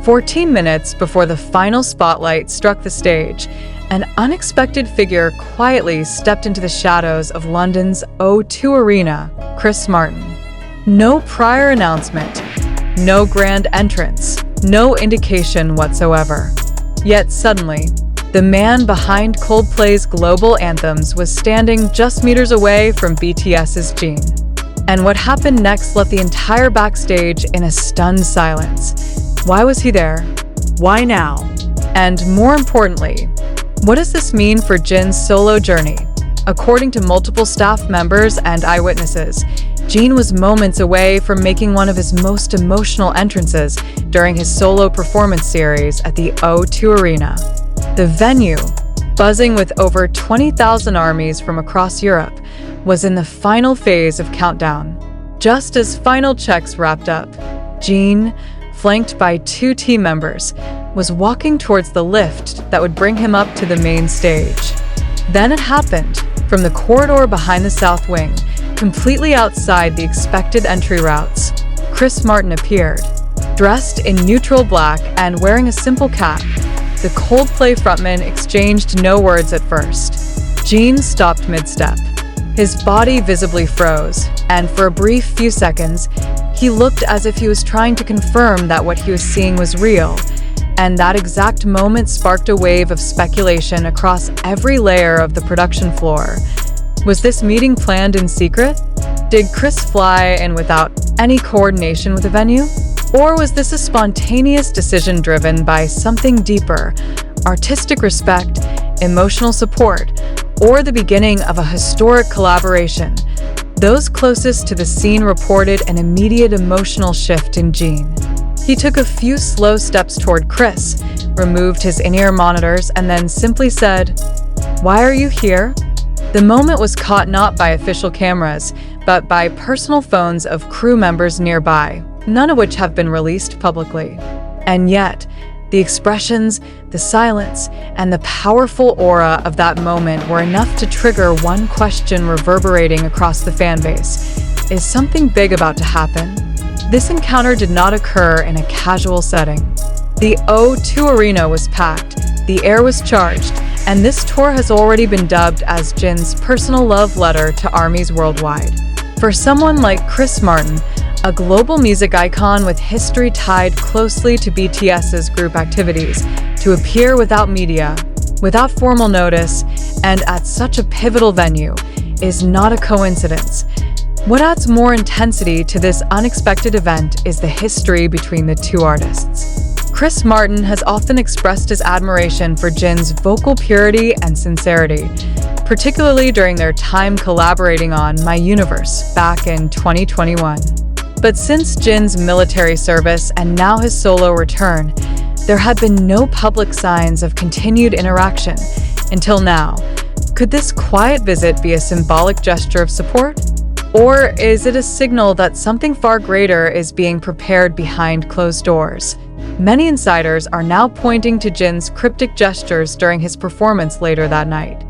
14 minutes before the final spotlight struck the stage, an unexpected figure quietly stepped into the shadows of London's O2 Arena, Chris Martin. No prior announcement, no grand entrance, no indication whatsoever. Yet suddenly, the man behind Coldplay's global anthems was standing just meters away from BTS's Jin. And what happened next left the entire backstage in a stunned silence. Why was he there? Why now? And more importantly, what does this mean for Jin's solo journey? According to multiple staff members and eyewitnesses, Jin was moments away from making one of his most emotional entrances during his solo performance series at the O2 Arena. The venue, buzzing with over 20,000 armies from across Europe, was in the final phase of countdown. Just as final checks wrapped up, Jin, flanked by 2 team members, was walking towards the lift that would bring him up to the main stage. Then it happened. From the corridor behind the South Wing, completely outside the expected entry routes, Chris Martin appeared. Dressed in neutral black and wearing a simple cap, the Coldplay frontman exchanged no words at first. Jin stopped mid-step. His body visibly froze, and for a brief few seconds, he looked as if he was trying to confirm that what he was seeing was real. And that exact moment sparked a wave of speculation across every layer of the production floor. Was this meeting planned in secret? Did Chris fly in without any coordination with the venue? Or was this a spontaneous decision driven by something deeper, artistic respect, emotional support, or the beginning of a historic collaboration? Those closest to the scene reported an immediate emotional shift in Jin. He took a few slow steps toward Chris, removed his in-ear monitors, and then simply said, "Why are you here?" The moment was caught not by official cameras, but by personal phones of crew members nearby, none of which have been released publicly. And yet, the expressions, the silence, and the powerful aura of that moment were enough to trigger one question reverberating across the fanbase. Is something big about to happen? This encounter did not occur in a casual setting. The O2 Arena was packed, the air was charged, and this tour has already been dubbed as Jin's personal love letter to armies worldwide. For someone like Chris Martin, a global music icon with history tied closely to BTS's group activities, to appear without media, without formal notice, and at such a pivotal venue is not a coincidence. What adds more intensity to this unexpected event is the history between the 2 artists. Chris Martin has often expressed his admiration for Jin's vocal purity and sincerity, particularly during their time collaborating on My Universe back in 2021. But since Jin's military service and now his solo return, there had been no public signs of continued interaction until now. Could this quiet visit be a symbolic gesture of support? Or is it a signal that something far greater is being prepared behind closed doors? Many insiders are now pointing to Jin's cryptic gestures during his performance later that night.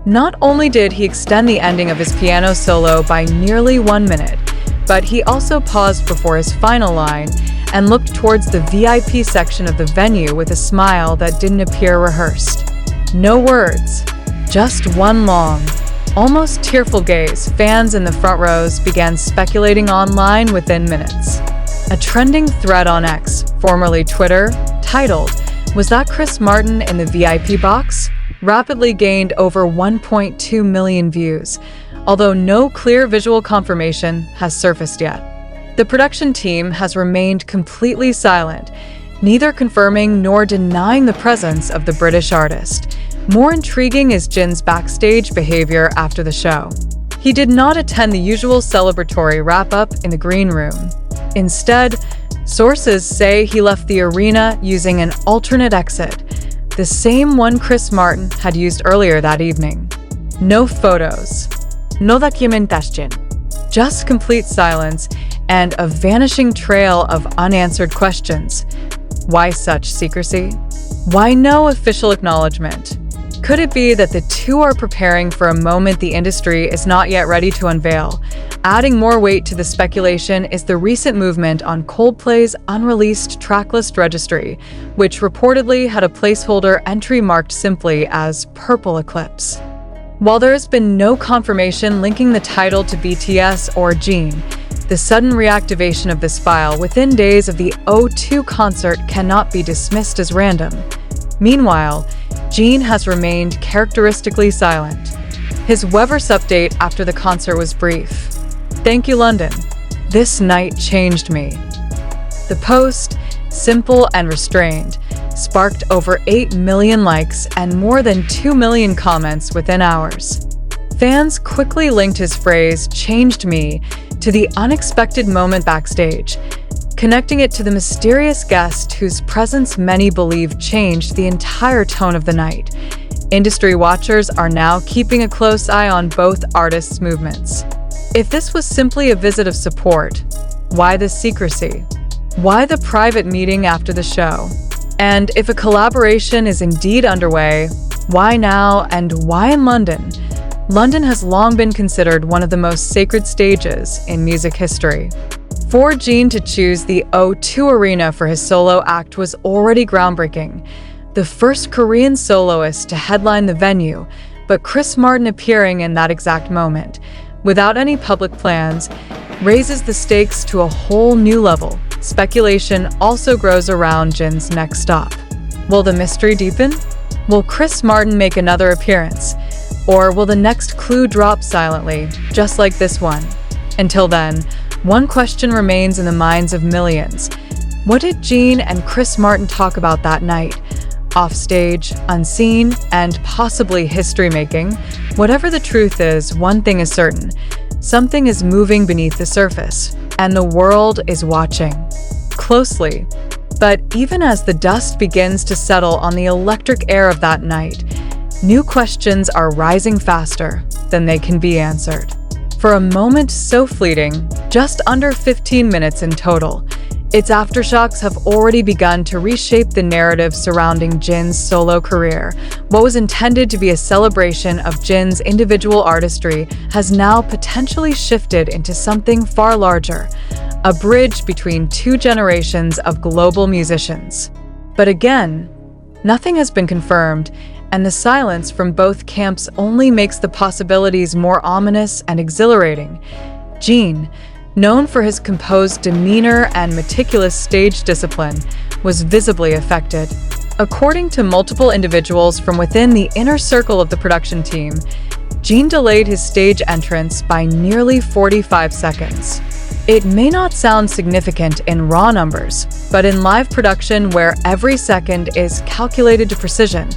Not only did he extend the ending of his piano solo by nearly 1 minute, but he also paused before his final line and looked towards the VIP section of the venue with a smile that didn't appear rehearsed. No words, just one long, almost tearful gaze. Fans in the front rows began speculating online within minutes. A trending thread on X, formerly Twitter, titled, "Was that Chris Martin in the VIP box?" rapidly gained over 1.2 million views, although no clear visual confirmation has surfaced yet. The production team has remained completely silent, neither confirming nor denying the presence of the British artist. More intriguing is Jin's backstage behavior after the show. He did not attend the usual celebratory wrap-up in the green room. Instead, sources say he left the arena using an alternate exit, the same one Chris Martin had used earlier that evening. No photos, no documentación, just complete silence and a vanishing trail of unanswered questions. Why such secrecy? Why no official acknowledgement? Could it be that the 2 are preparing for a moment the industry is not yet ready to unveil, Adding more weight to the speculation is the recent movement on Coldplay's unreleased tracklist registry, which reportedly had a placeholder entry marked simply as Purple Eclipse. While there has been no confirmation linking the title to BTS or Jin, the sudden reactivation of this file within days of the O2 concert cannot be dismissed as random. Meanwhile, Jin has remained characteristically silent. His Weverse update after the concert was brief. "Thank you, London. This night changed me." The post, simple and restrained, sparked over 8 million likes and more than 2 million comments within hours. Fans quickly linked his phrase, "changed me," to the unexpected moment backstage, connecting it to the mysterious guest whose presence many believe changed the entire tone of the night. Industry watchers are now keeping a close eye on both artists' movements. If this was simply a visit of support, why the secrecy? Why the private meeting after the show? And if a collaboration is indeed underway, why now and why in London? London has long been considered one of the most sacred stages in music history. For Jin to choose the O2 Arena for his solo act was already groundbreaking. The first Korean soloist to headline the venue, but Chris Martin appearing in that exact moment, without any public plans, raises the stakes to a whole new level. Speculation also grows around Jin's next stop. Will the mystery deepen? Will Chris Martin make another appearance? Or will the next clue drop silently, just like this one? Until then, one question remains in the minds of millions. What did Jin and Chris Martin talk about that night? Offstage, unseen, and possibly history-making. Whatever the truth is, one thing is certain. Something is moving beneath the surface, and the world is watching closely. But even as the dust begins to settle on the electric air of that night, new questions are rising faster than they can be answered. For a moment so fleeting, just under 15 minutes in total, its aftershocks have already begun to reshape the narrative surrounding Jin's solo career. What was intended to be a celebration of Jin's individual artistry has now potentially shifted into something far larger, a bridge between two generations of global musicians. But again, nothing has been confirmed, and the silence from both camps only makes the possibilities more ominous and exhilarating. Jin, known for his composed demeanor and meticulous stage discipline, was visibly affected. According to multiple individuals from within the inner circle of the production team, Jin delayed his stage entrance by nearly 45 seconds. It may not sound significant in raw numbers, but in live production where every second is calculated to precision,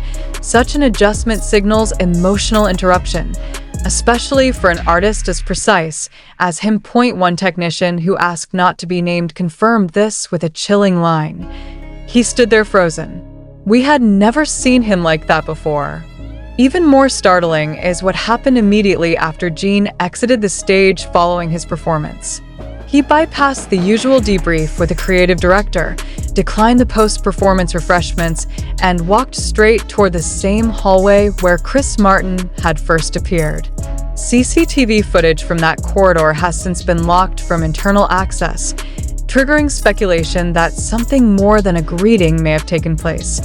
such an adjustment signals emotional interruption, especially for an artist as precise as him. One technician who asked not to be named confirmed this with a chilling line. He stood there frozen. We had never seen him like that before. Even more startling is what happened immediately after Jin exited the stage following his performance. He bypassed the usual debrief with the creative director, declined the post-performance refreshments, and walked straight toward the same hallway where Chris Martin had first appeared. CCTV footage from that corridor has since been locked from internal access, triggering speculation that something more than a greeting may have taken place.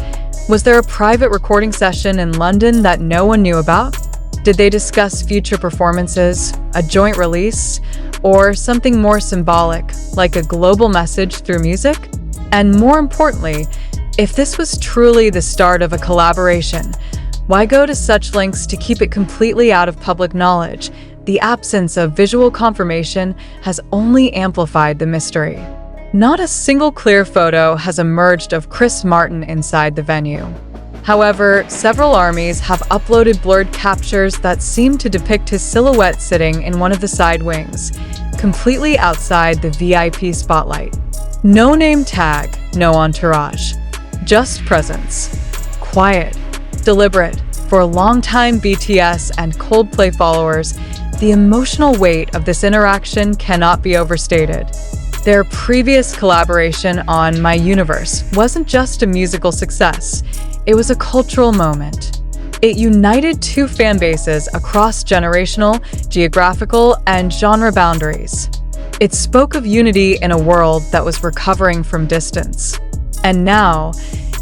Was there a private recording session in London that no one knew about? Did they discuss future performances, a joint release, or something more symbolic, like a global message through music? And more importantly, if this was truly the start of a collaboration, why go to such lengths to keep it completely out of public knowledge? The absence of visual confirmation has only amplified the mystery. Not a single clear photo has emerged of Chris Martin inside the venue. However, several armies have uploaded blurred captures that seem to depict his silhouette sitting in one of the side wings, completely outside the VIP spotlight. No name tag, no entourage, just presence. Quiet, deliberate. For longtime BTS and Coldplay followers, the emotional weight of this interaction cannot be overstated. Their previous collaboration on My Universe wasn't just a musical success, it was a cultural moment. It united two fan bases across generational, geographical, and genre boundaries. It spoke of unity in a world that was recovering from distance. And now,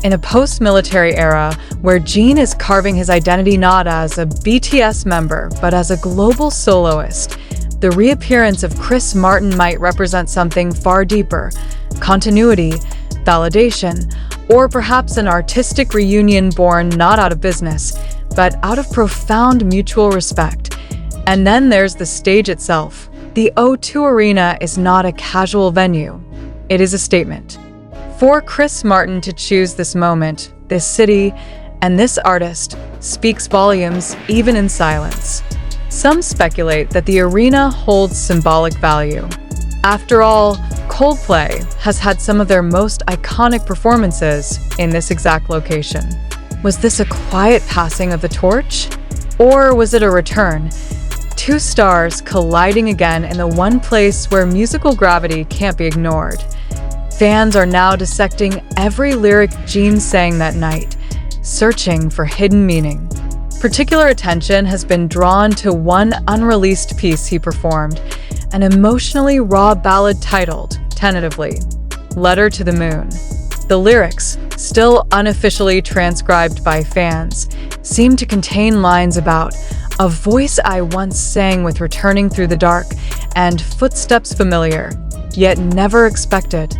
in a post-military era where Jin is carving his identity not as a BTS member, but as a global soloist, the reappearance of Chris Martin might represent something far deeper: continuity, validation, or perhaps an artistic reunion born not out of business, but out of profound mutual respect. And then there's the stage itself. The O2 Arena is not a casual venue. It is a statement. For Chris Martin to choose this moment, this city, and this artist speaks volumes even in silence. Some speculate that the arena holds symbolic value. After all, Coldplay has had some of their most iconic performances in this exact location. Was this a quiet passing of the torch? Or was it a return? Two stars colliding again in the one place where musical gravity can't be ignored. Fans are now dissecting every lyric Jin sang that night, searching for hidden meaning. Particular attention has been drawn to one unreleased piece he performed, an emotionally raw ballad titled, tentatively, Letter to the Moon. The lyrics, still unofficially transcribed by fans, seem to contain lines about a voice I once sang with returning through the dark and footsteps familiar, yet never expected.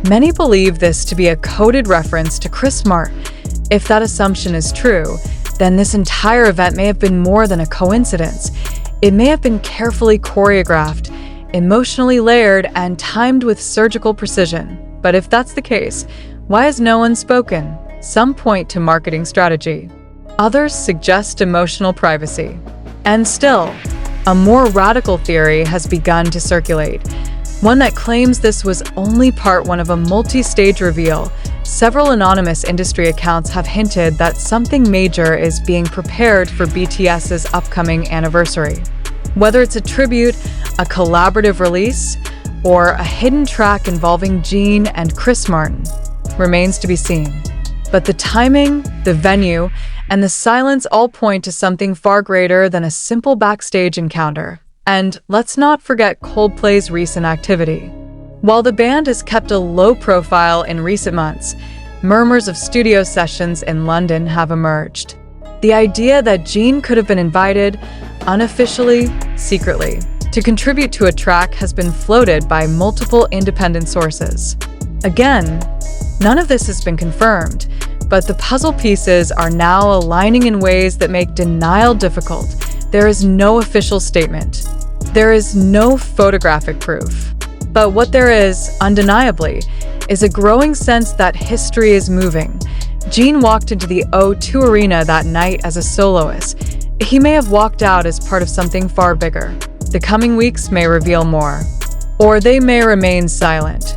Many believe this to be a coded reference to Chris Martin. If that assumption is true, then this entire event may have been more than a coincidence. It may have been carefully choreographed, emotionally layered, and timed with surgical precision. But if that's the case, why has no one spoken? Some point to marketing strategy. Others suggest emotional privacy. And still, a more radical theory has begun to circulate. One that claims this was only part one of a multi-stage reveal. Several anonymous industry accounts have hinted that something major is being prepared for BTS's upcoming anniversary. Whether it's a tribute, a collaborative release, or a hidden track involving Jin and Chris Martin remains to be seen. But the timing, the venue, and the silence all point to something far greater than a simple backstage encounter. And let's not forget Coldplay's recent activity. While the band has kept a low profile in recent months, murmurs of studio sessions in London have emerged. The idea that Jin could have been invited, unofficially, secretly, to contribute to a track has been floated by multiple independent sources. Again, none of this has been confirmed, but the puzzle pieces are now aligning in ways that make denial difficult. There is no official statement. There is no photographic proof. But what there is, undeniably, is a growing sense that history is moving. Jin walked into the O2 Arena that night as a soloist. He may have walked out as part of something far bigger. The coming weeks may reveal more. Or they may remain silent,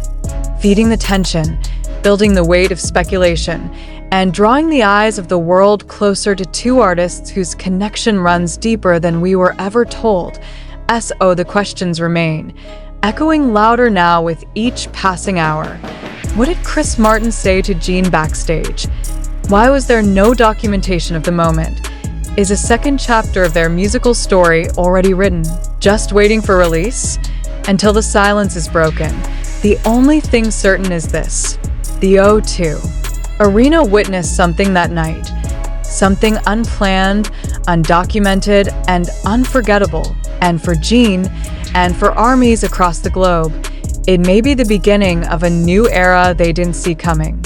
feeding the tension, building the weight of speculation, and drawing the eyes of the world closer to two artists whose connection runs deeper than we were ever told. The questions remain, echoing louder now with each passing hour. What did Chris Martin say to Jin backstage? Why was there no documentation of the moment? Is a second chapter of their musical story already written, just waiting for release? Until the silence is broken, the only thing certain is this: the O2 Arena witnessed something that night. Something unplanned, undocumented, and unforgettable. And for Jin, and for armies across the globe, it may be the beginning of a new era they didn't see coming.